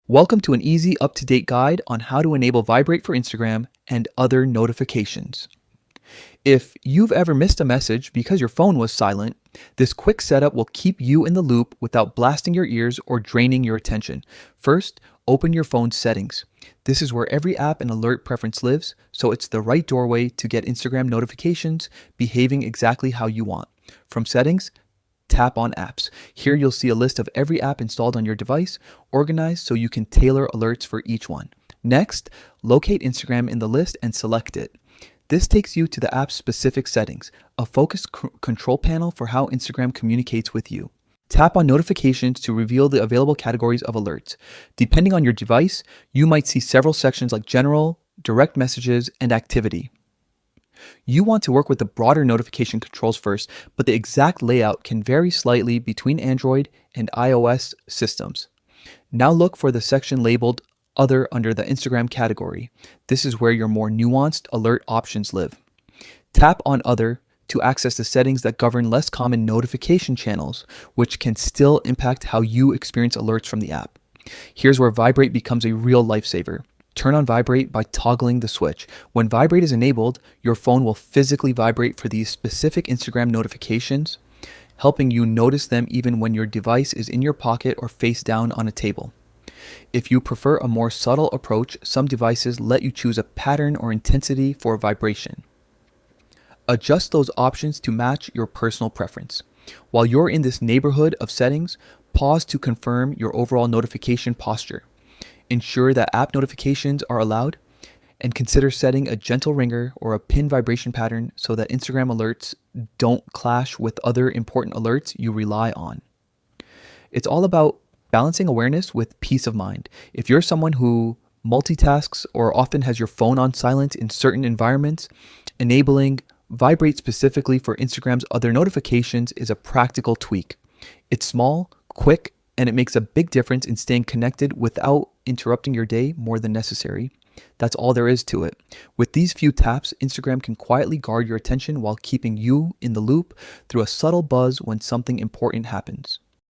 Welcome to an easy, up-to-date guide on how to enable Vibrate for Instagram and other notifications. If you've ever missed a message because your phone was silent, this quick setup will keep you in the loop without blasting your ears or draining your attention. First, open your phone's settings. This is where every app and alert preference lives, so it's the right doorway to get Instagram notifications behaving exactly how you want. From settings, tap on apps. Here you'll see a list of every app installed on your device, organized so you can tailor alerts for each one. Next, locate Instagram in the list and select it. This takes you to the app's specific settings, a focused control panel for how Instagram communicates with you. Tap on notifications to reveal the available categories of alerts. Depending on your device, you might see several sections like general, direct messages, and activity. You want to work with the broader notification controls first, but the exact layout can vary slightly between Android and iOS systems. Now look for the section labeled Other under the Instagram category. This is where your more nuanced alert options live. Tap on Other to access the settings that govern less common notification channels, which can still impact how you experience alerts from the app. Here's where Vibrate becomes a real lifesaver. Turn on Vibrate by toggling the switch. When Vibrate is enabled, your phone will physically vibrate for these specific Instagram notifications, helping you notice them even when your device is in your pocket or face down on a table. If you prefer a more subtle approach, some devices let you choose a pattern or intensity for vibration. Adjust those options to match your personal preference. While you're in this neighborhood of settings, pause to confirm your overall notification posture. Ensure that app notifications are allowed, and consider setting a gentle ringer or a pin vibration pattern so that Instagram alerts don't clash with other important alerts you rely on. It's all about balancing awareness with peace of mind. If you're someone who multitasks or often has your phone on silent in certain environments, enabling Vibrate specifically for Instagram's other notifications is a practical tweak. It's small, quick, and it makes a big difference in staying connected without interrupting your day more than necessary. That's all there is to it. With these few taps, Instagram can quietly guard your attention while keeping you in the loop through a subtle buzz when something important happens.